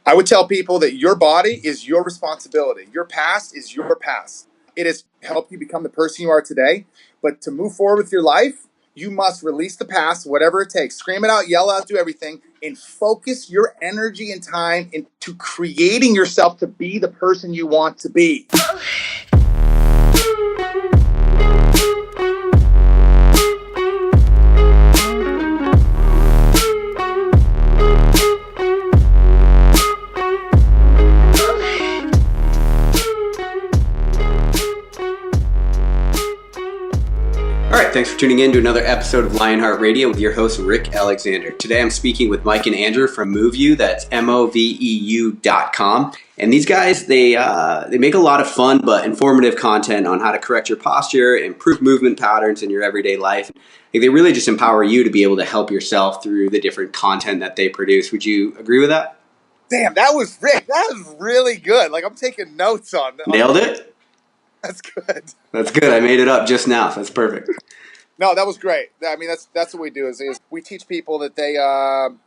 I would tell people that your body is your responsibility. Your past is your past. It has helped you become the person you are today. But to move forward with your life, you must release the past, whatever it takes. Scream it out, yell out, do everything, and focus your energy and time into creating yourself to be the person you want to be. Thanks for tuning in to another episode of Lionheart Radio with your host, Rick Alexander. Today I'm speaking with Mike and Andrew from MoveU, that's MoveU.com. And these guys, they make a lot of fun but informative content on how to correct your posture, improve movement patterns in your everyday life. They really just empower you to be able to help yourself through the different content that they produce. Would you agree with that? Damn, that was Rick. That was really good. Like, I'm taking notes on that. Nailed it? That's good. That's good. I made it up just now, so that's perfect. No, that was great. I mean, that's what we do is we teach people that they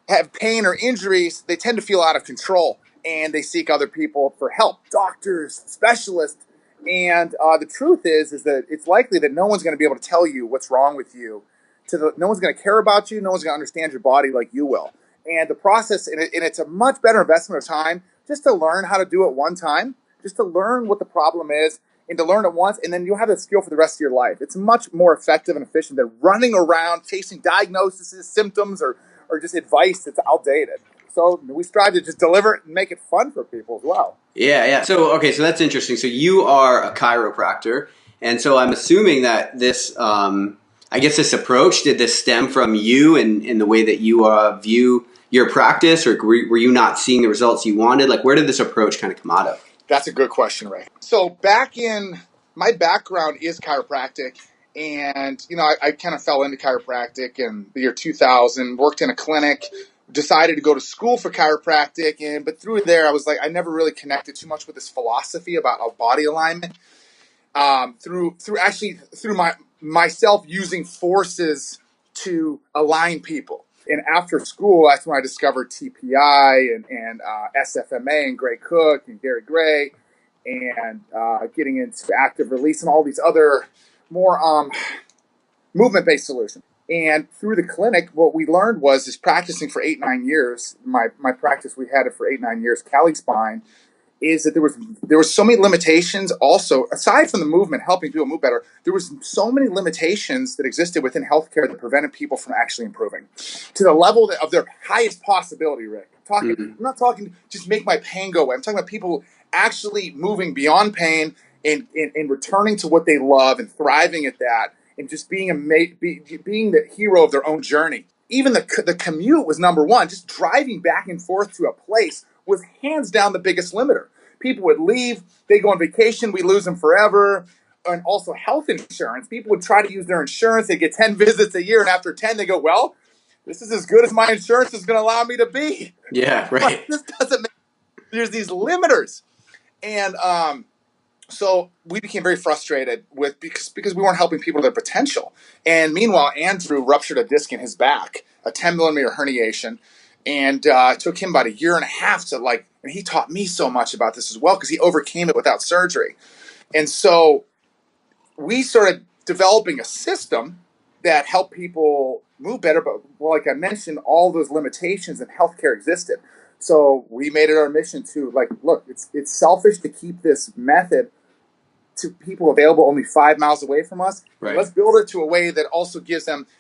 have pain or injuries. They tend to feel out of control, and they seek other people for help, doctors, specialists. And the truth is that it's likely that no one's going to be able to tell you what's wrong with you. No one's going to care about you. No one's going to understand your body like you will. And the process, and it's a much better investment of time just to learn how to do it one time, just to learn what the problem is, and to learn it once, and then you'll have that skill for the rest of your life. It's much more effective and efficient than running around chasing diagnoses, symptoms, or just advice that's outdated. So we strive to just deliver it and make it fun for people as well. Yeah. So that's interesting. So you are a chiropractor, and so I'm assuming that this, this approach, did this stem from you and the way that you view your practice, or were you not seeing the results you wanted? Like, where did this approach kind of come out of? That's a good question, Ray. So my background is chiropractic, and I kind of fell into chiropractic in the year 2000, worked in a clinic, decided to go to school for chiropractic, but through there I was like, I never really connected too much with this philosophy about body alignment. Through myself using forces to align people. And after school, that's when I discovered TPI and SFMA and Gray Cook and Gary Gray, and getting into active release and all these other more movement-based solutions. And through the clinic, what we learned is practicing for 8-9 years. My practice, we had it for 8-9 years. Cali Spine is that there was so many limitations. Also, aside from the movement helping people move better, there was so many limitations that existed within healthcare that prevented people from actually improving to the level of their highest possibility. Rick, I'm not talking just make my pain go away. I'm talking about people actually moving beyond pain and returning to what they love and thriving at that, and just being the hero of their own journey. Even the commute was number one. Just driving back and forth to a place was hands down the biggest limiter. People would leave, they go on vacation, we lose them forever. And also health insurance. People would try to use their insurance, they get 10 visits a year, and after 10 they go, well, this is as good as my insurance is going to allow me to be. Yeah, right. This doesn't make, there's these limiters. And so we became very frustrated because we weren't helping people to their potential. And meanwhile, Andrew ruptured a disc in his back, a 10 millimeter herniation. And it took him about 1.5 years to and he taught me so much about this as well because he overcame it without surgery. And so we started developing a system that helped people move better. But like I mentioned, all those limitations in healthcare existed. So we made it our mission to look, it's selfish to keep this method to people available only 5 miles away from us. Right. Let's build it to a way that also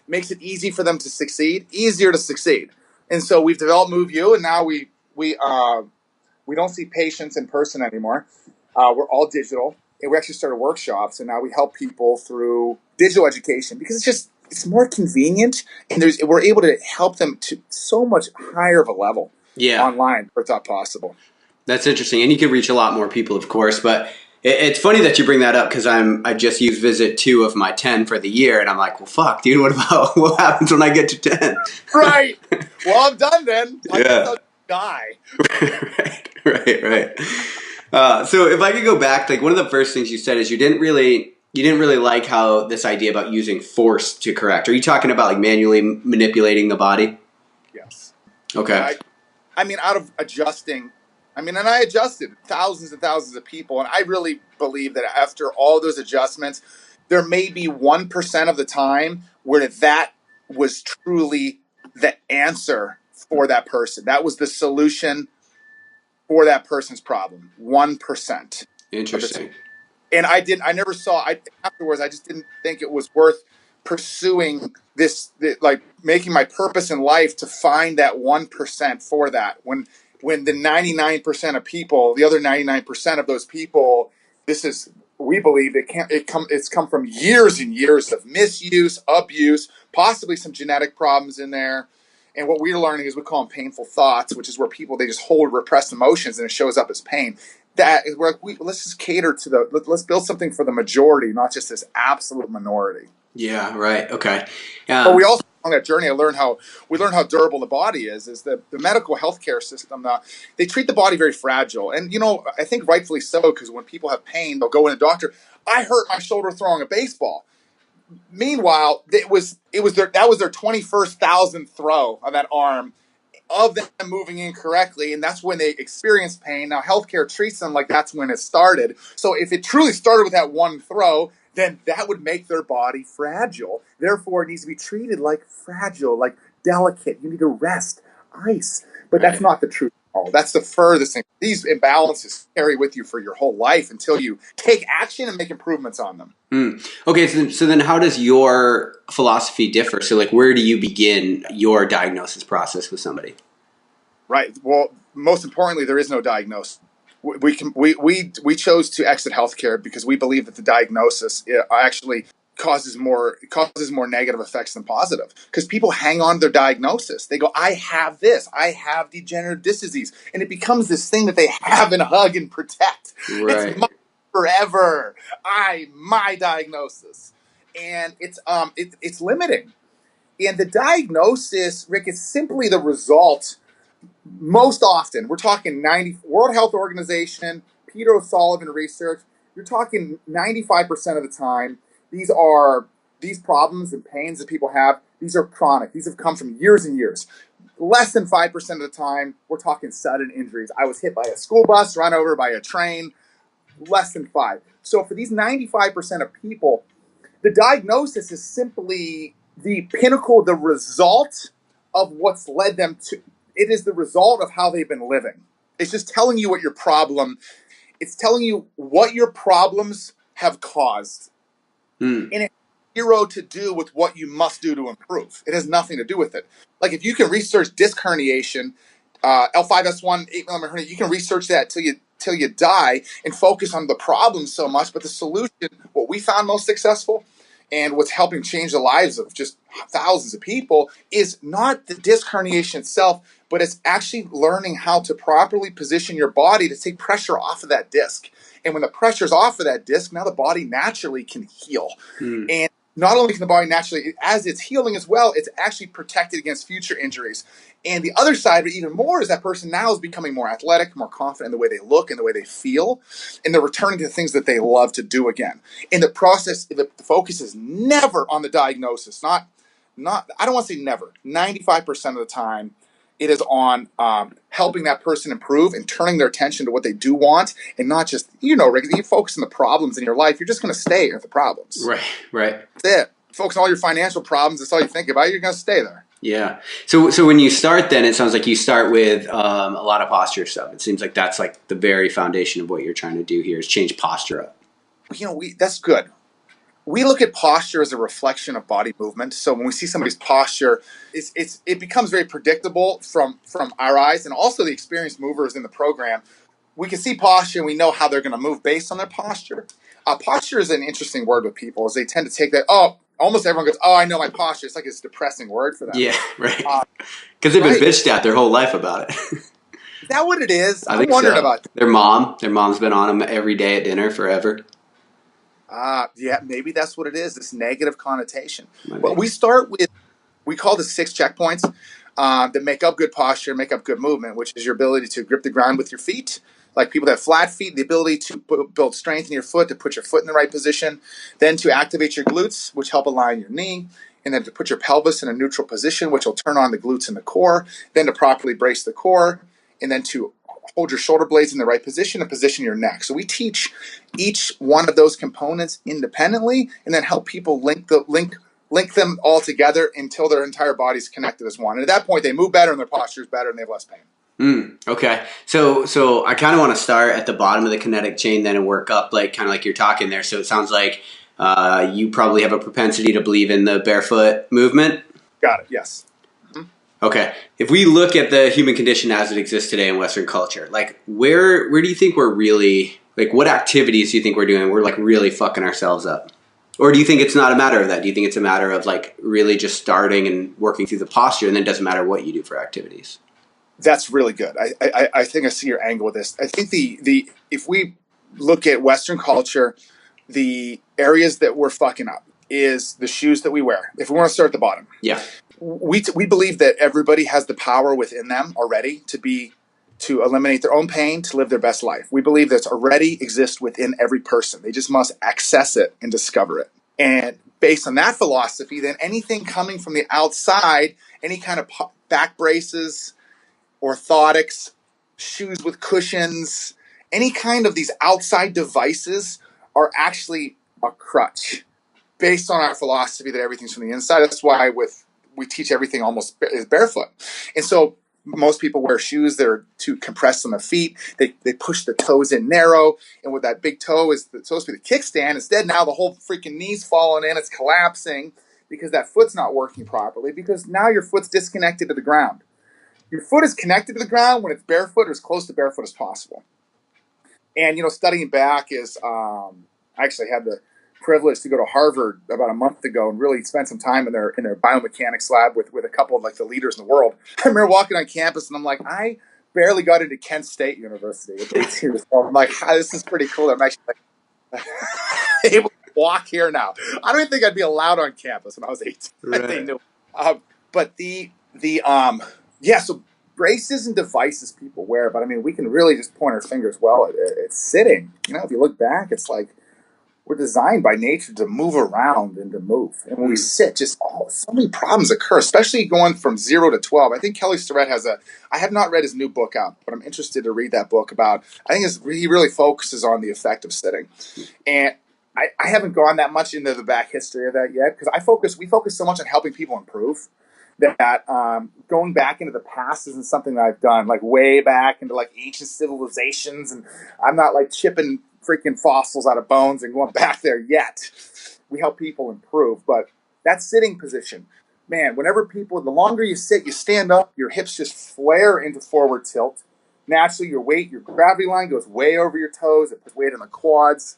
makes it easy for them to succeed, easier to succeed. And so we've developed MoveU, and now we don't see patients in person anymore. We're all digital, and we actually started workshops, and now we help people through digital education because it's more convenient, and we're able to help them to so much higher of a level online than thought possible. That's interesting, and you can reach a lot more people, of course, but it's funny that you bring that up because I just used visit 2 of my 10 for the year, and I'm like, well, fuck, dude, what happens when I get to 10? Right. Well, I'm done then. I guess I'll die. Right. So if I could go back, one of the first things you said is you didn't really like how this idea about using force to correct. Are you talking about manually manipulating the body? Yes. Okay. I mean, out of adjusting I mean, and I adjusted thousands and thousands of people. And I really believe that after all those adjustments, there may be 1% of the time where that was truly the answer for that person. That was the solution for that person's problem. 1% of the time. Interesting. And I never saw, afterwards, I just didn't think it was worth pursuing like making my purpose in life to find that 1% for that. When the 99% of people, the other 99% of those people, we believe it's come from years and years of misuse, abuse, possibly some genetic problems in there. And what we're learning is we call them painful thoughts, which is where they just hold repressed emotions and it shows up as pain. That is where let's just cater to let's build something for the majority, not just this absolute minority. Yeah, right. Okay. But we also, on that journey, we learn how durable the body is the medical healthcare system. They treat the body very fragile. And, I think rightfully so, because when people have pain, they'll go in a doctor. I hurt my shoulder throwing a baseball. Meanwhile, that was their 21st thousandth throw on that arm of them moving incorrectly, and that's when they experience pain. Now, healthcare treats them like that's when it started. So if it truly started with that one throw, then that would make their body fragile. Therefore, it needs to be treated like fragile, like delicate. You need to rest, ice. But that's not the truth at all. That's the furthest thing. These imbalances carry with you for your whole life until you take action and make improvements on them. Okay, so then how does your philosophy differ? So, like, where do you begin your diagnosis process with somebody? Right. Well, most importantly, there is no diagnosis. We chose to exit healthcare because we believe that the diagnosis actually causes more negative effects than positive. Because people hang on to their diagnosis. They go, I have this. I have degenerative disc disease. And it becomes this thing that they have and hug and protect. Right. It's forever. My diagnosis. And it's limiting. And the diagnosis, Rick, is simply the result. Most often, we're talking World Health Organization, Peter O'Sullivan research, you're talking 95% of the time, these problems and pains that people have, these are chronic. These have come from years and years. Less than 5% of the time, we're talking sudden injuries. I was hit by a school bus, run over by a train, less than 5. So for these 95% of people, the diagnosis is simply the pinnacle, the result of what's led them to. It is the result of how they've been living. It's just telling you what it's telling you what your problems have caused. And it has zero to do with what you must do to improve. It has nothing to do with it. Like if you can research disc herniation, L5S1, 8mm hernia, you can research that till you die and focus on the problem so much. But the solution, what we found most successful, and what's helping change the lives of just thousands of people, is not the disc herniation itself, but it's actually learning how to properly position your body to take pressure off of that disc. And when the pressure's off of that disc, now the body naturally can heal. And not only can the body naturally, as it's healing as well, it's actually protected against future injuries. And the other side of it even more is that person now is becoming more athletic, more confident in the way they look and the way they feel, and they're returning to the things that they love to do again. In the process, the focus is never on the diagnosis. Not I don't want to say never. 95% of the time, it is on helping that person improve and turning their attention to what they do want, and not just, Rick, you focus on the problems in your life, you're just going to stay with the problems. Right. That's it. Focus on all your financial problems. That's all you think about. You're going to stay there. Yeah. So when you start, then it sounds like you start with a lot of posture stuff. It seems like that's like the very foundation of what you're trying to do here is change posture up. That's good. We look at posture as a reflection of body movement. So when we see somebody's posture, it becomes very predictable from our eyes, and also the experienced movers in the program. We can see posture and we know how they're going to move based on their posture. Posture is an interesting word with people, as they tend to take that, almost everyone goes, I know my posture. It's like it's a depressing word for them. Yeah, right. Because they've been bitched at their whole life about it. Is that what it is? I'm wondering about that. Their mom's been on them every day at dinner forever. Yeah, maybe that's what it is, this negative connotation. But we start with, we call this 6 checkpoints that make up good posture, make up good movement, which is your ability to grip the ground with your feet. Like people that have flat feet, the ability to build strength in your foot, to put your foot in the right position, then to activate your glutes, which help align your knee, and then to put your pelvis in a neutral position, which will turn on the glutes and the core, then to properly brace the core, and then to hold your shoulder blades in the right position and position your neck. So we teach each one of those components independently, and then help people link them all together until their entire body's connected as one. And at that point, they move better and their posture is better and they have less pain. Okay. So I kind of want to start at the bottom of the kinetic chain then and work up, like kind of like you're talking there. So it sounds like you probably have a propensity to believe in the barefoot movement. Got it. Yes. Okay. If we look at the human condition as it exists today in Western culture, like where do you think we're really, like what activities do you think we're doing? We're like really fucking ourselves up. Or do you think it's not a matter of that? Do you think it's a matter of like really just starting and working through the posture, and then it doesn't matter what you do for activities? That's really good. I think I see your angle with this. I think if we look at Western culture, the areas that we're fucking up is the shoes that we wear. If we want to start at the bottom, Yeah. we believe that everybody has the power within them already to eliminate their own pain, to live their best life. We believe that already exists within every person. They just must access it and discover it. And based on that philosophy, then anything coming from the outside, any kind of back braces, orthotics, shoes with cushions, any kind of these outside devices are actually a crutch based on our philosophy that everything's from the inside. That's why we teach everything almost is barefoot. And so most people wear shoes that are too compressed on the feet. They push the toes in narrow, and with that big toe is supposed to be the kickstand. Instead, now the whole freaking knee's falling in. It's collapsing because that foot's not working properly, because now your foot's disconnected to the ground. Your foot is connected to the ground when it's barefoot or as close to barefoot as possible. And, studying back is, I actually had the privilege to go to Harvard about a month ago and really spend some time in their biomechanics lab with a couple of like the leaders in the world. I remember walking on campus and I'm like, I barely got into Kent State University at 18 years old. I'm like, this is pretty cool. I'm actually like, able to walk here now. I don't even think I'd be allowed on campus when I was 18. Right. They knew. But so braces and devices people wear, but I mean, we can really just point our fingers at sitting. If you look back, it's like we're designed by nature to move around and to move. And when we sit, just so many problems occur, especially going from 0 to 12. I think Kelly Starrett I have not read his new book out, but I'm interested to read that book about, I think he really focuses on the effect of sitting. And I haven't gone that much into the back history of that yet, because we focus so much on helping people improve that going back into the past isn't something that I've done, like way back into like ancient civilizations, and I'm not like chipping freaking fossils out of bones and going back there yet. We help people improve, but that sitting position, man, the longer you sit, you stand up, your hips just flare into forward tilt. Naturally, your gravity line goes way over your toes. It puts weight on the quads,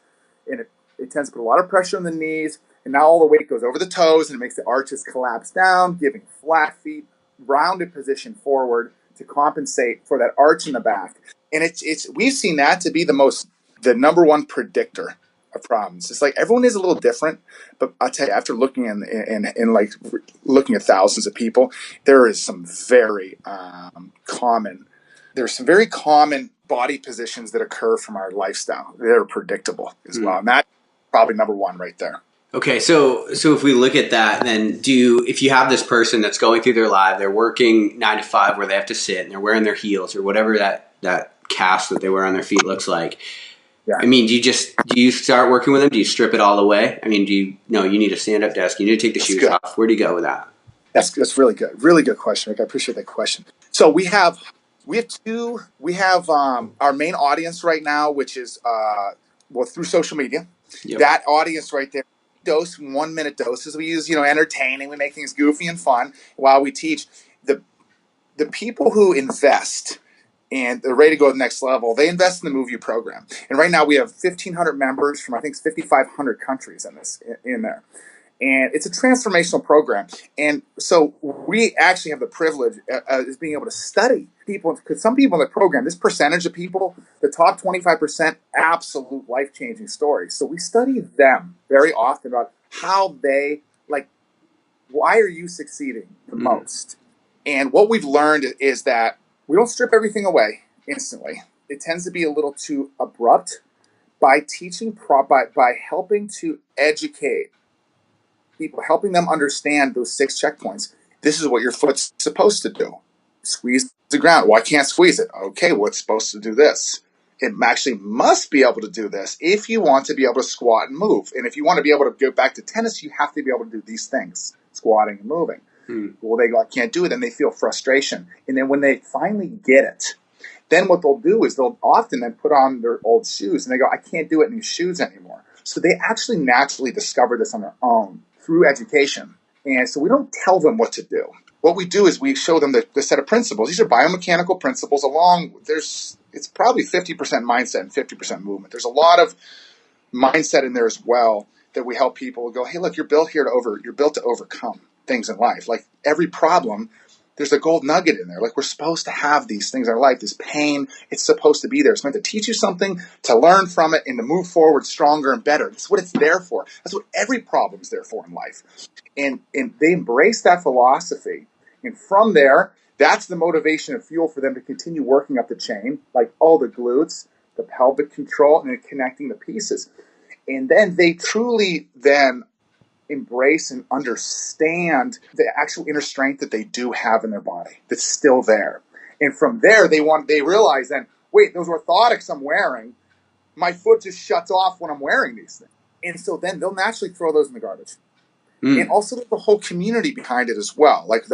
and it tends to put a lot of pressure on the knees. And now all the weight goes over the toes, and it makes the arches collapse down, giving flat feet, rounded position forward to compensate for that arch in the back. And we've seen that to be the number one predictor of problems. It's like everyone is a little different, but I'll tell you, after looking looking at thousands of people, there is some very common. There's some very common body positions that occur from our lifestyle that are predictable as well, and that's probably number one right there. Okay, so if we look at that, then if you have this person that's going through their life, they're working 9 to 5 where they have to sit and they're wearing their heels or whatever that cast that they wear on their feet looks like. Yeah. I mean, do you start working with them? Do you strip it all away? I mean, you need a stand-up desk. You need to take the shoes off. Where do you go with that? That's really good. Really good question, Rick. I appreciate that question. So we have our main audience right now, which is through social media. Yep. That audience right there, 1 minute doses. We use entertaining. We make things goofy and fun while we teach. The people who invest and they're ready to go to the next level, they invest in the MoveU program. And right now we have 1,500 members from I think 5,500 countries in there. And it's a transformational program. And so we actually have the privilege of being able to study people, because some people in the program, this percentage of people, the top 25%, absolute life-changing stories. So we study them very often about how why are you succeeding the most? And what we've learned is that we don't strip everything away instantly. It tends to be a little too abrupt. By teaching, by helping to educate people, helping them understand those 6 checkpoints. This is what your foot's supposed to do. Squeeze the ground. Well, I can't squeeze it. Okay, well, it's supposed to do this. It actually must be able to do this if you want to be able to squat and move. And if you want to be able to go back to tennis, you have to be able to do these things, squatting and moving. Well, they go, I can't do it, and they feel frustration. And then when they finally get it, then what they'll do is they'll often then put on their old shoes, and they go, I can't do it in these shoes anymore. So they actually naturally discover this on their own through education. And so we don't tell them what to do. What we do is we show them the set of principles. These are biomechanical principles it's probably 50% mindset and 50% movement. There's a lot of mindset in there as well that we help people go, hey, look, you're built to overcome things in life. Like every problem, there's a gold nugget in there. Like we're supposed to have these things in our life, this pain, it's supposed to be there. It's meant to teach you something, to learn from it, and to move forward stronger and better. That's what it's there for. That's what every problem is there for in life. And they embrace that philosophy. And from there, that's the motivation and fuel for them to continue working up the chain, like all the glutes, the pelvic control, and then connecting the pieces. And then they truly then embrace and understand the actual inner strength that they do have in their body that's still there. And from there, they realize then, wait, those orthotics I'm wearing, my foot just shuts off when I'm wearing these things. And so then they'll naturally throw those in the garbage. And also the whole community behind it as well. Like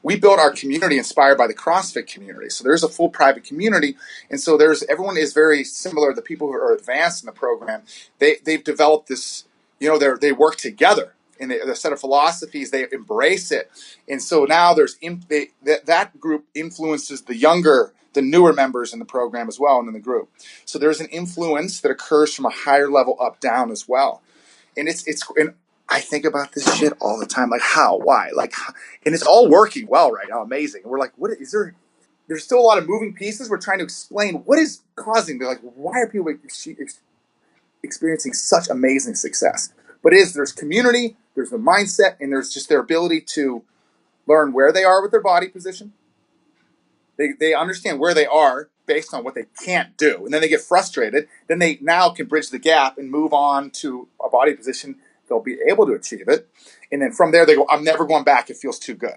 we built our community inspired by the CrossFit community. So there's a full private community. And so everyone is very similar. The people who are advanced in the program, they've developed this, they work together in the set of philosophies. They embrace it. And so now that group influences the newer members in the program as well and in the group. So there's an influence that occurs from a higher level up down as well. And and I think about this shit all the time. Like how, why, and it's all working well right now. Amazing. And we're like, what is there? There's still a lot of moving pieces. We're trying to explain what is causing. They're like, why are people experiencing such amazing success? But there's community, there's the mindset, and there's just their ability to learn where they are with their body position. They understand where they are based on what they can't do. And then they get frustrated. Then they now can bridge the gap and move on to a body position they'll be able to achieve it. And then from there, they go, I'm never going back. It feels too good.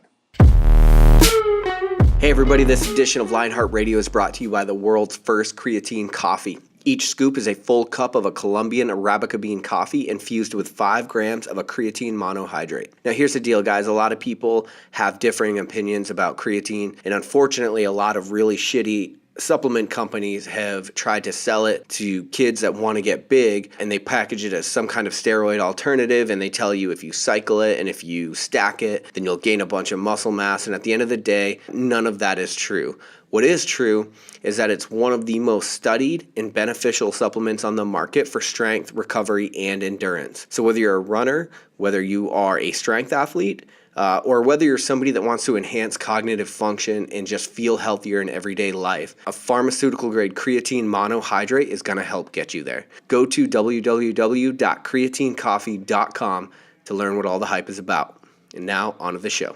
Hey everybody, this edition of Lionheart Radio is brought to you by the world's first creatine coffee. Each scoop is a full cup of a Colombian Arabica bean coffee infused with 5 grams of a creatine monohydrate. Now here's the deal, guys. A lot of people have differing opinions about creatine, and unfortunately a lot of really shitty supplement companies have tried to sell it to kids that want to get big, and they package it as some kind of steroid alternative, and they tell you if you cycle it and if you stack it, then you'll gain a bunch of muscle mass. And at the end of the day, none of that is true. What is true is that it's one of the most studied and beneficial supplements on the market for strength, recovery, and endurance. So whether you're a runner, whether you are a strength athlete, or whether you're somebody that wants to enhance cognitive function and just feel healthier in everyday life, a pharmaceutical-grade creatine monohydrate is going to help get you there. Go to www.creatinecoffee.com to learn what all the hype is about. And now, on to the show.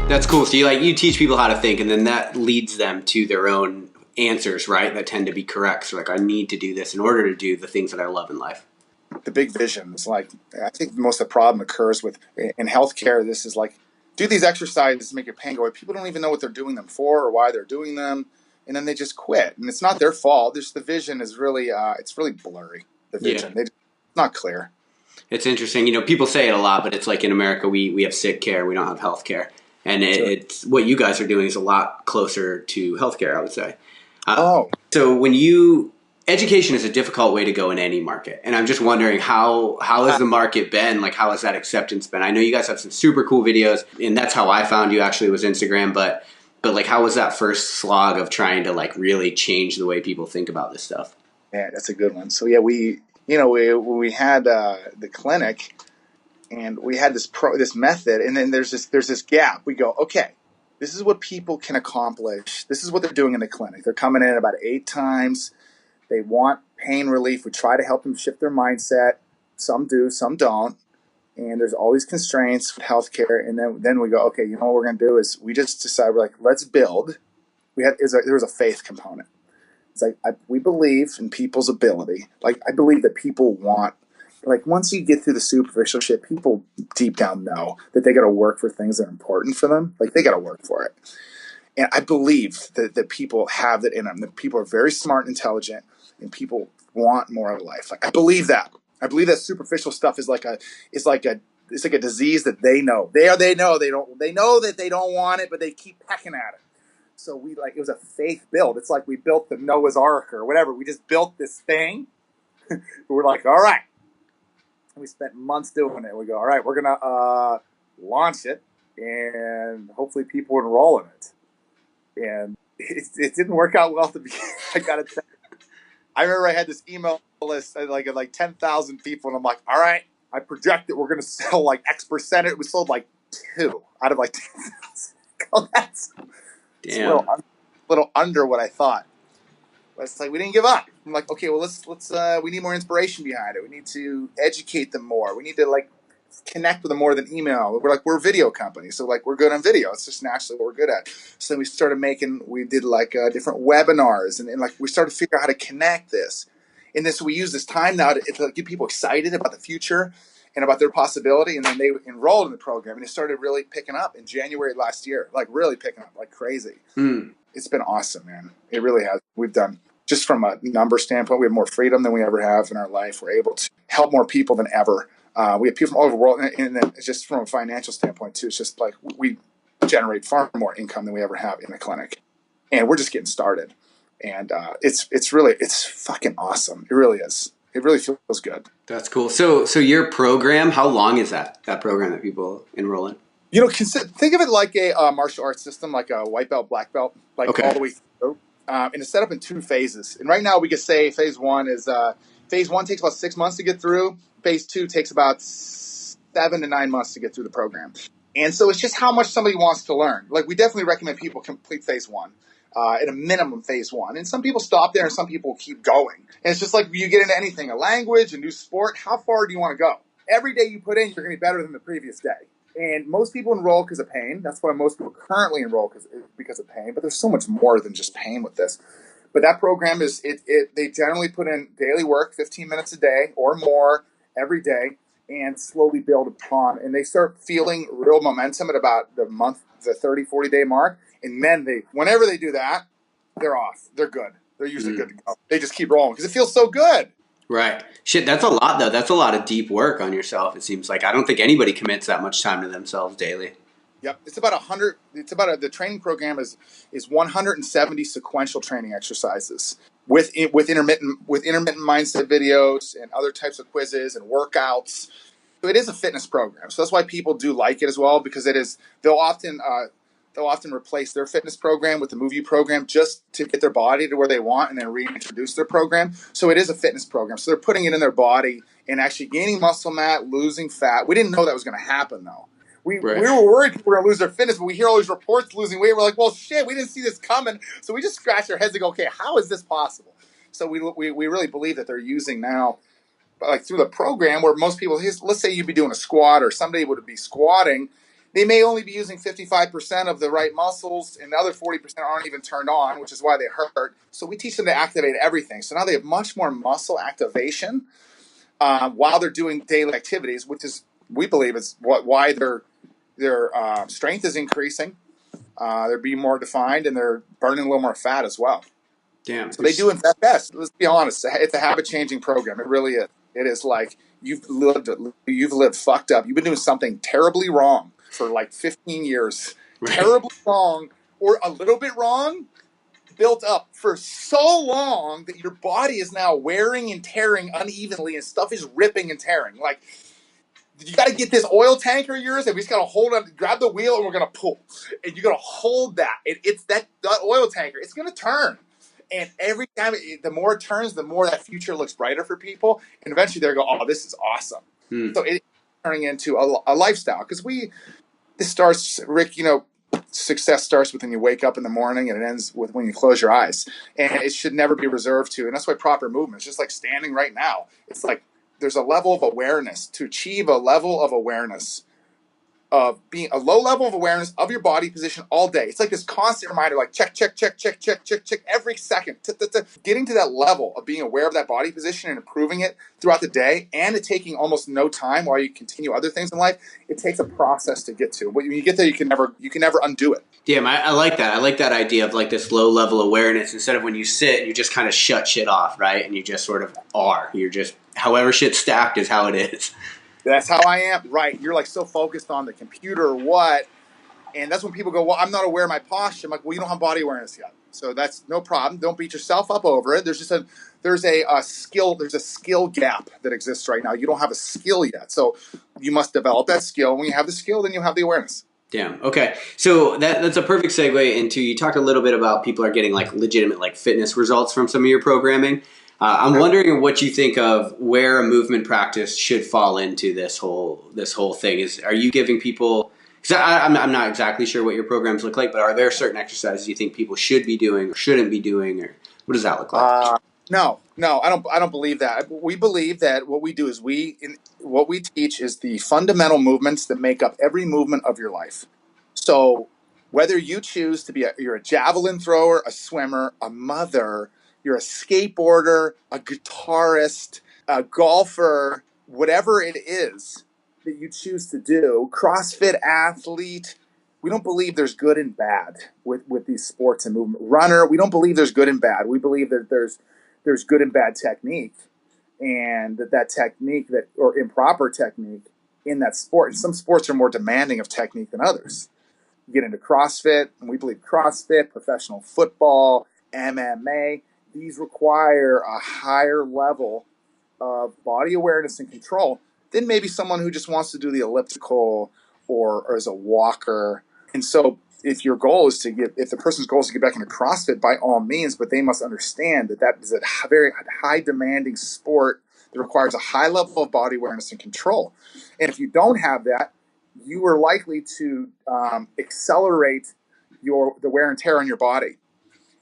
That's cool. So you teach people how to think, and then that leads them to their own answers, right? That tend to be correct. So I need to do this in order to do the things that I love in life. The big vision is I think most of the problem occurs in healthcare. This is do these exercises to make your pain go away. People don't even know what they're doing them for or why they're doing them. And then they just quit. And it's not their fault. Just the vision is really, it's really blurry. The vision, it's not clear. It's interesting. People say it a lot, but it's like in America, we have sick care. We don't have health care. And it's what you guys are doing is a lot closer to healthcare, I would say. So education is a difficult way to go in any market. And I'm just wondering how has the market been? How has that acceptance been? I know you guys have some super cool videos, and that's how I found you actually was Instagram. But how was that first slog of trying to really change the way people think about this stuff? Yeah, that's a good one. So we had the clinic, and we had this method, and then there's this gap. We go, okay, this is what people can accomplish. This is what they're doing in the clinic. They're coming in about 8 times. They want pain relief. We try to help them shift their mindset. Some do, some don't. And there's all these constraints with healthcare. And then we go, okay, what we're going to do is we just decide, let's build. There was a faith component. It's we believe in people's ability. I believe that people want like once you get through the superficial shit, people deep down know that they got to work for things that are important for them. Like they got to work for it. And I believe that people have that in them. That people are very smart and intelligent, and people want more of life. Like I believe that. I believe that superficial stuff is like a disease that they know. They know that they don't want it, but they keep pecking at it. So it was a faith build. It's like we built the Noah's Ark or whatever. We just built this thing. We're like, all right. And we spent months doing it. We go, all right, we're gonna launch it, and hopefully people enroll in it. And it didn't work out well at the beginning. I gotta tell you. I remember I had this email list like 10,000 people, and I'm like, all right, I project that we're gonna sell like X percent. We sold like 2 out of like 10,000. Oh, that's a little under what I thought. But it's like we didn't give up. I'm like, okay, well let's we need more inspiration behind it. We need to educate them more. We need to like connect with them more than email. We're a video company, so like we're good on video. It's just naturally what we're good at. So we did like different webinars, and like we started to figure out how to connect this. And then so we use this time now to get people excited about the future and about their possibility. And then they enrolled in the program, and it started really picking up in January last year, like really picking up like crazy. It's been awesome, man. It really has. We've done, just from a number standpoint, we have more freedom than we ever have in our life. We're able to help more people than ever. We have people from all over the world, and then just from a financial standpoint too, it's just like we generate far more income than we ever have in the clinic, and we're just getting started. And it's fucking awesome. It really is. It really feels good. That's cool. So your program, how long is that program that people enroll in? Think of it like a martial arts system, like a white belt, black belt, like Okay. all the way through. And it's set up in 2 phases. And right now we could say phase 1 takes about 6 months to get through. Phase 2 takes about 7 to 9 months to get through the program. And so it's just how much somebody wants to learn. Like we definitely recommend people complete phase 1, at a minimum phase 1. And some people stop there and some people keep going. And it's just like you get into anything, a language, a new sport, how far do you want to go? Every day you put in, you're going to be better than the previous day. And most people enroll because of pain. That's why most people currently enroll because of pain. But there's so much more than just pain with this. But that program they generally put in daily work, 15 minutes a day or more every day, and slowly build upon. And they start feeling real momentum at about the 30, 40-day mark. And then whenever they do that, they're off. They're good. They're usually good to go. They just keep rolling because it feels so good. Right. Shit, that's a lot, though. That's a lot of deep work on yourself, it seems like. I don't think anybody commits that much time to themselves daily. Yep. It's about 100. The training program is 170 sequential training exercises with intermittent mindset videos and other types of quizzes and workouts. So it is a fitness program. So that's why people do like it as well, because they'll often replace their fitness program with the MoveU program just to get their body to where they want and then reintroduce their program. So it is a fitness program. So they're putting it in their body and actually gaining muscle mass, losing fat. We didn't know that was going to happen, though. We were worried people were going to lose their fitness, but we hear all these reports losing weight. We're like, well, shit, we didn't see this coming. So we just scratch our heads and go, okay, how is this possible? So we really believe that they're using now, like through the program, where most people, let's say you'd be doing a squat or somebody would be squatting, they may only be using 55% of the right muscles, and the other 40% aren't even turned on, which is why they hurt. So we teach them to activate everything. So now they have much more muscle activation while they're doing daily activities, which is, we believe, is why their strength is increasing. They're being more defined, and they're burning a little more fat as well. Damn. So they do invest best. Let's be honest. It's a habit-changing program. It really is. It is like you've lived fucked up. You've been doing something terribly wrong for like 15 years. Right. Terribly wrong or a little bit wrong, built up for so long that your body is now wearing and tearing unevenly, and stuff is ripping and tearing. Like, you got to get this oil tanker of yours, and we just got to hold on, grab the wheel, and we're going to pull. And you got to hold that. It's that oil tanker. It's going to turn. And every time, the more it turns, the more that future looks brighter for people. And eventually they'll go, oh, this is awesome. So it's turning into a lifestyle. Because this starts, Rick, success starts with when you wake up in the morning, and it ends with when you close your eyes. And it should never be reserved to. And that's why proper movement is just like standing right now. It's like there's a level of awareness. To achieve a level of awareness, of being a low level of awareness of your body position all day. It's like this constant reminder, like check, check, check, check, check, check, check every second. Getting to that level of being aware of that body position and improving it throughout the day, and it taking almost no time while you continue other things in life. It takes a process to get to. But when you get there, you can never undo it. Damn, I like that. I like that idea of like this low level awareness instead of when you sit, you just kind of shut shit off, right? And you just sort of are. You're just, however shit's stacked is how it is. That's how I am. Right. You're like so focused on the computer or what. And that's when people go, well, I'm not aware of my posture. I'm like, well, you don't have body awareness yet. So that's no problem. Don't beat yourself up over it. There's a skill gap that exists right now. You don't have a skill yet. So you must develop that skill. When you have the skill, then you have the awareness. Damn. Okay. So that's a perfect segue into, you talked a little bit about people are getting like legitimate like fitness results from some of your programming. I'm wondering what you think of where a movement practice should fall into this whole thing. Are you giving people, because I'm not exactly sure what your programs look like, but are there certain exercises you think people should be doing or shouldn't be doing, or what does that look like? No, I don't believe that. We believe that what we do is what we teach is the fundamental movements that make up every movement of your life. So whether you choose to be you're a javelin thrower, a swimmer, a mother, you're a skateboarder, a guitarist, a golfer, whatever it is that you choose to do, CrossFit athlete, we don't believe there's good and bad with these sports and movement. Runner, we don't believe there's good and bad. We believe that there's good and bad technique, and that technique or improper technique in that sport. And some sports are more demanding of technique than others. You get into CrossFit, and we believe CrossFit, professional football, MMA, these require a higher level of body awareness and control than maybe someone who just wants to do the elliptical or is a walker. And so if the person's goal is to get back into CrossFit, by all means, but they must understand that is a very high demanding sport that requires a high level of body awareness and control. And if you don't have that, you are likely to accelerate the wear and tear on your body.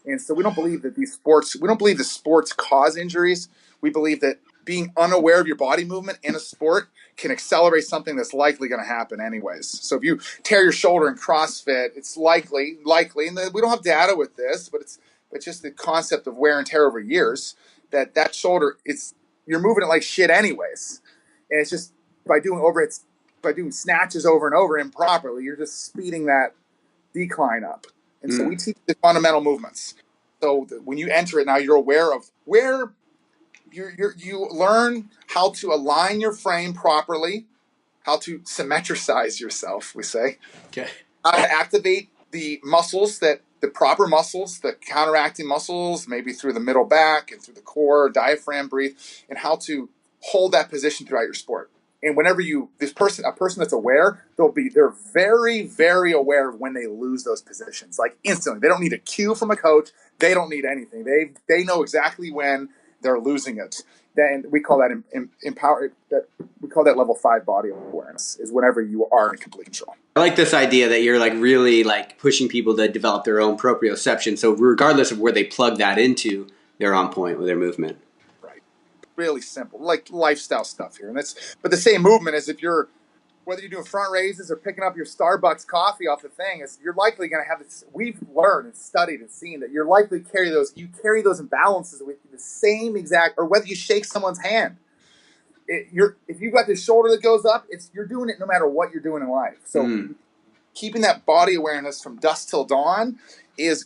And so we don't believe that the sports cause injuries. We believe that being unaware of your body movement in a sport can accelerate something that's likely going to happen anyways. So if you tear your shoulder in CrossFit, it's likely, and we don't have data with this, but it's just the concept of wear and tear over years, that shoulder, you're moving it like shit anyways. And it's just by doing snatches over and over improperly, you're just speeding that decline up. And so we teach the fundamental movements. So when you enter it now, you're aware of where you learn how to align your frame properly, how to symmetricize yourself, we say. Okay. How to activate the proper muscles, the counteracting muscles, maybe through the middle back and through the core, diaphragm, breathe, and how to hold that position throughout your sport. And whenever a person that's aware, they're very, very aware of when they lose those positions, like instantly. They don't need a cue from a coach. They don't need anything. They know exactly when they're losing it. Then we call that we call that level 5 body awareness, is whenever you are in complete control. I like this idea that you're like really like pushing people to develop their own proprioception. So regardless of where they plug that into, they're on point with their movement. Really simple, like lifestyle stuff here. But the same movement is whether you're doing front raises or picking up your Starbucks coffee off the thing, you're likely going to have this. We've learned and studied and seen that you're likely to carry those imbalances with you the same exact, or whether you shake someone's hand. If you've got this shoulder that goes up, you're doing it no matter what you're doing in life. So keeping that body awareness from dusk till dawn is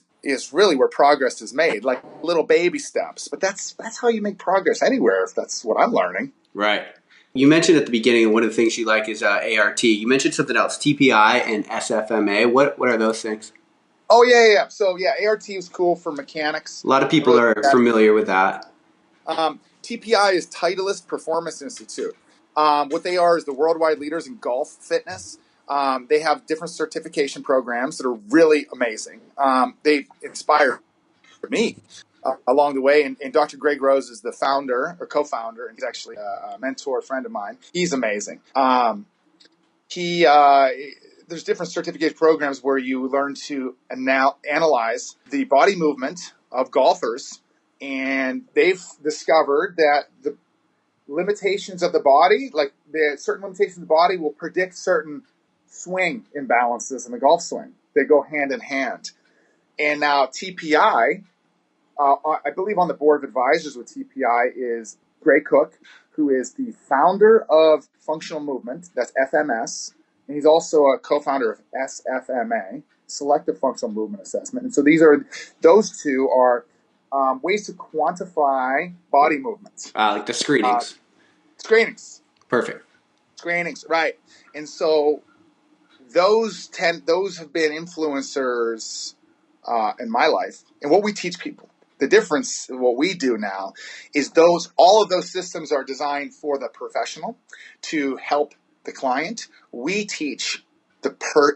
really where progress is made, like little baby steps. But that's how you make progress anywhere, if that's what I'm learning. Right. You mentioned at the beginning one of the things you like is ART. You mentioned something else, TPI and SFMA. What are those things? Oh, yeah. So, ART is cool for mechanics. A lot of people are familiar with that. TPI is Titleist Performance Institute. What they are is the worldwide leaders in golf fitness. They have different certification programs that are really amazing. They've inspired me along the way. And Dr. Greg Rose is the founder or co-founder, and he's actually a mentor, friend of mine. He's amazing. There's different certificate programs where you learn to analyze the body movement of golfers, and they've discovered that the limitations of the body, like the certain limitations of the body, will predict certain swing imbalances in the golf swing. They go hand in hand. And now TPI, I believe on the board of advisors with TPI is Gray Cook, who is the founder of Functional Movement, that's FMS, and he's also a co-founder of SFMA, Selective Functional Movement Assessment. And so those two are ways to quantify body movements. Like the screenings. Screenings. Perfect. Screenings, right. And so those have been influencers in my life. And what we teach people, the difference in what we do now is all of those systems are designed for the professional to help the client. We teach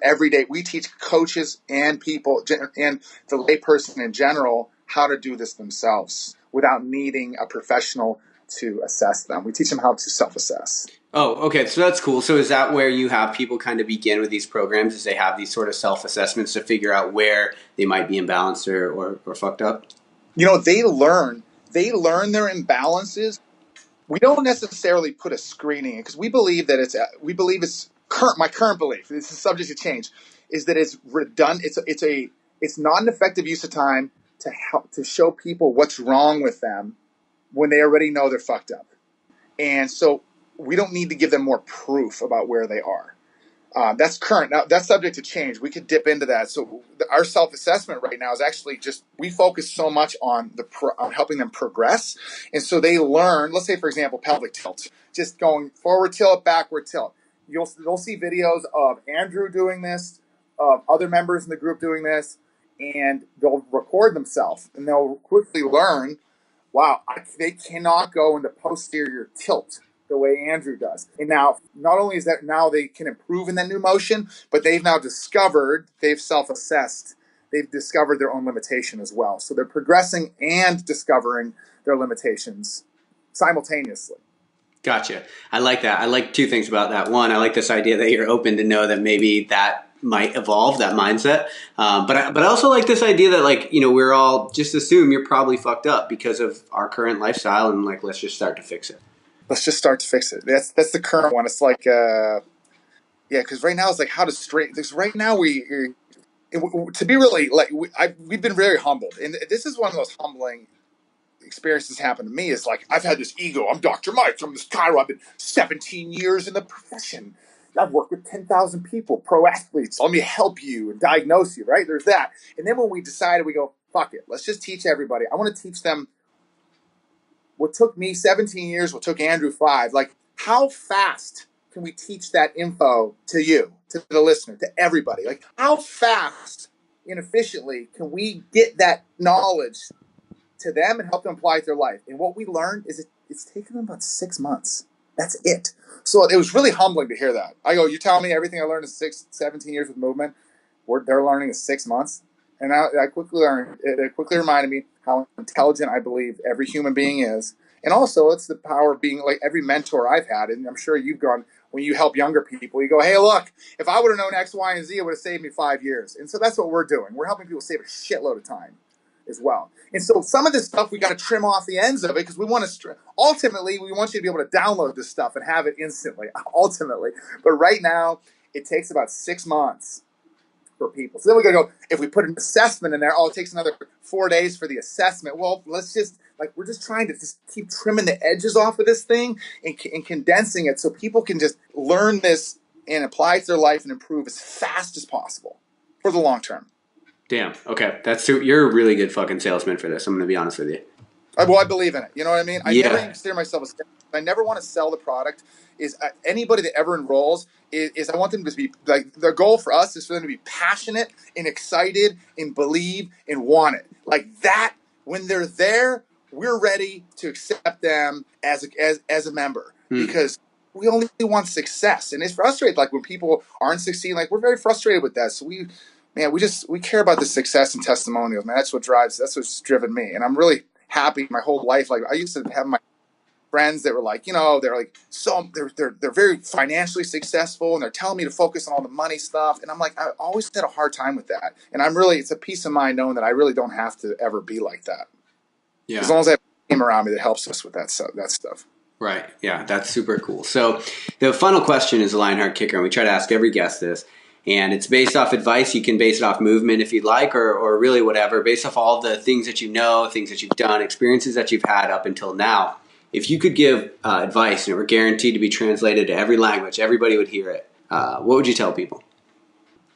everyday. We teach coaches and people and the layperson in general how to do this themselves without needing a professional to assess them. We teach them how to self-assess. Oh, okay. So that's cool. So is that where you have people kind of begin with these programs, is they have these sort of self-assessments to figure out where they might be imbalanced or fucked up? You know, they learn their imbalances. We don't necessarily put a screening in because we believe it's my current belief, this is subject to change, is that it's redundant. It's not an effective use of time to show people what's wrong with them when they already know they're fucked up. And so we don't need to give them more proof about where they are. That's current. Now, that's subject to change. We could dip into that. So our self-assessment right now is actually we focus so much on on helping them progress. And so they learn, let's say, for example, pelvic tilt, just going forward tilt, backward tilt. They'll see videos of Andrew doing this, of other members in the group doing this, and they'll record themselves and they'll quickly learn, wow, they cannot go into posterior tilt the way Andrew does. And now, not only is that now they can improve in that new motion, but they've self-assessed, they've discovered their own limitation as well. So they're progressing and discovering their limitations simultaneously. Gotcha. I like that. I like two things about that. One, I like this idea that you're open to know that maybe that might evolve, that mindset. But I also like this idea that, like, you know, we're all just assume you're probably fucked up because of our current lifestyle, and like, let's just start to fix it. Let's just start to fix it. That's the current one. It's like, because right now it's like how to straighten. Because right now to be really like we've been very humbled, and this is one of the most humbling experiences happened to me. Is like I've had this ego. I'm Dr. Mike. I'm this chiro. I've been 17 years in the profession. I've worked with 10,000 people, pro athletes. Let me help you and diagnose you. Right? There's that. And then when we decided, we go, fuck it. Let's just teach everybody. I want to teach them what took me 17 years, what took Andrew 5. Like, how fast can we teach that info to you, to the listener, to everybody? Like, how fast and efficiently can we get that knowledge to them and help them apply it to their life? And what we learned is it's taken them about 6 months. That's it. So it was really humbling to hear that. I go, you tell me everything I learned in 17 years with movement, they're learning in 6 months. And I quickly learned, it quickly reminded me how intelligent I believe every human being is. And also, it's the power of being like every mentor I've had. And I'm sure you've gone, when you help younger people, you go, hey, look, if I would have known X, Y, and Z, it would have saved me 5 years. And so that's what we're doing. We're helping people save a shitload of time as well. And so some of this stuff, we got to trim off the ends of it because we want to, ultimately, we want you to be able to download this stuff and have it instantly, ultimately. But right now, it takes about 6 months for people. So then we're going to go, if we put an assessment in there, it takes another 4 days for the assessment. Well, let's just, we're just trying to just keep trimming the edges off of this thing and condensing it so people can just learn this and apply it to their life and improve as fast as possible for the long term. Damn. Okay. You're a really good fucking salesman for this. I'm going to be honest with you. Well, I believe in it. You know what I mean? I Yeah. never consider myself a salesman. I never want to sell the product. Anybody that ever enrolls is I want them to be like, their goal for us is for them to be passionate and excited and believe and want it. Like that, when they're there, we're ready to accept them as a member because we only want success. And it's frustrating. Like when people aren't succeeding, like we're very frustrated with that. So we care about the success and testimonials, man. That's what's driven me. And I'm really happy my whole life. Like I used to have my friends that were like, they're very financially successful and they're telling me to focus on all the money stuff. And I'm like, I always had a hard time with that. And it's a peace of mind knowing that I really don't have to ever be like that. Yeah. As long as I have a team around me that helps us with that stuff. Right. Yeah, that's super cool. So the final question is a Lionheart kicker, and we try to ask every guest this. And it's based off advice. You can base it off movement if you'd like, or really whatever, based off all the things that you know, things that you've done, experiences that you've had up until now. If you could give advice and it were guaranteed to be translated to every language, everybody would hear it, what would you tell people?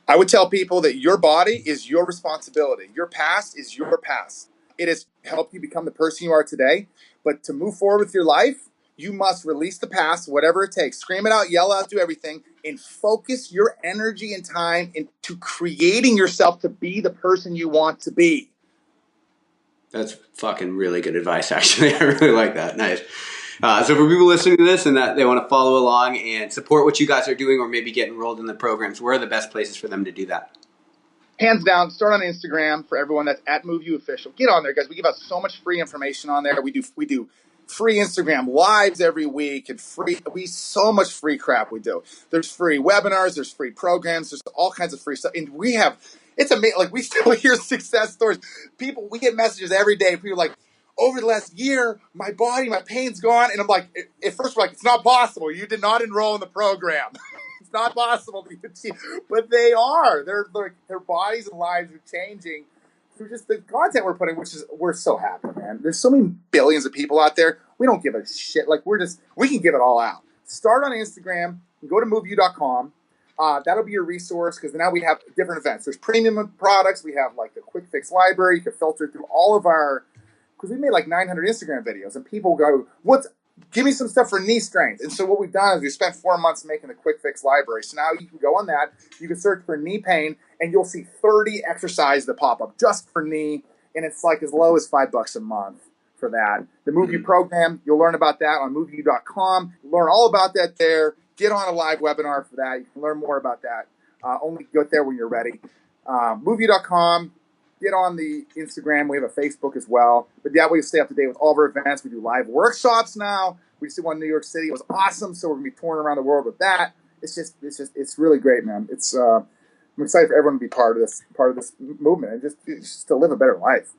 I would tell people that your body is your responsibility. Your past is your past. It has helped you become the person you are today. But to move forward with your life, you must release the past, whatever it takes. Scream it out, yell out, do everything, and focus your energy and time into creating yourself to be the person you want to be. That's fucking really good advice, actually. I really like that. Nice. So for people listening to this and that they want to follow along and support what you guys are doing or maybe get enrolled in the programs, where are the best places for them to do that? Hands down, start on Instagram for everyone. That's at MoveU Official. Get on there, guys. We give out so much free information on there. We do free Instagram lives every week and so much free crap we do. There's free webinars, there's free programs, there's all kinds of free stuff. And it's amazing. Like, we still hear success stories. We get messages every day. People are like, over the last year, my pain's gone. And I'm like, at first we're like, it's not possible. You did not enroll in the program. It's not possible to achieve, but they are. Their bodies and lives are changing through just the content we're putting, we're so happy, man. There's so many billions of people out there. We don't give a shit. Like, we can give it all out. Start on Instagram. Go to MoveU.com. That'll be your resource, because now we have different events. There's premium products. We have like the quick fix library. You can filter through all of because we made like 900 Instagram videos, and people go, give me some stuff for knee strength. And so what we've done is we spent 4 months making the quick fix library. So now you can go on that. You can search for knee pain, and you'll see 30 exercises that pop up just for knee. And it's like as low as $5 a month for that. The MoveU program, you'll learn about that on MoveU.com. Learn all about that there. Get on a live webinar for that. You can learn more about that. Only get there when you're ready. MoveU.com. Get on the Instagram. We have a Facebook as well. But that way you stay up to date with all of our events. We do live workshops now. We just did one in New York City. It was awesome. So we're going to be touring around the world with that. It's really great, man. I'm excited for everyone to be part of this movement and just to live a better life.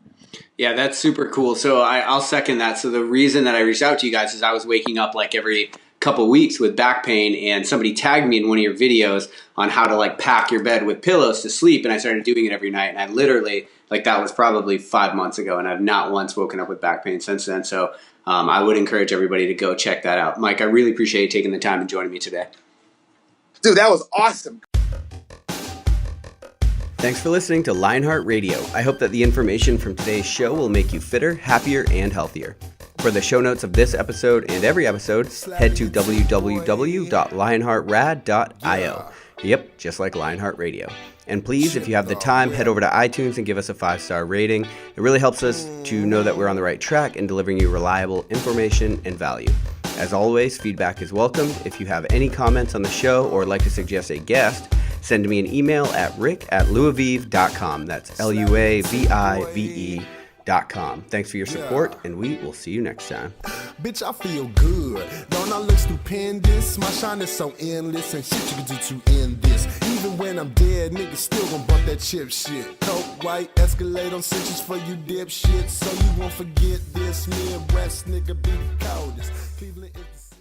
Yeah, that's super cool. So I'll second that. So the reason that I reached out to you guys is I was waking up like every couple weeks with back pain, and somebody tagged me in one of your videos on how to like pack your bed with pillows to sleep, and I started doing it every night, and I literally, like, that was probably 5 months ago, and I've not once woken up with back pain since then. So I would encourage everybody to go check that out. Mike, I really appreciate you taking the time and joining me today. Dude, that was awesome. Thanks for listening to Lionheart Radio. I hope that the information from today's show will make you fitter, happier, and healthier. For the show notes of this episode and every episode, head to www.lionheartrad.io. Yep, just like Lionheart Radio. And please, if you have the time, head over to iTunes and give us a 5-star rating. It really helps us to know that we're on the right track in delivering you reliable information and value. As always, feedback is welcome. If you have any comments on the show or would like to suggest a guest, send me an email at rick@luavive.com. That's LUAVIVE.com. Thanks for your support, and we will see you next time. Bitch, I feel good. Don't I look stupendous? My shine is so endless, and shit you can do to end this. Even when I'm dead, niggas still gon' bump that chip shit. Coke, white, Escalade on cinches for you dipshit. So you won't forget this. Midwest nigga be the coldest. Cleveland is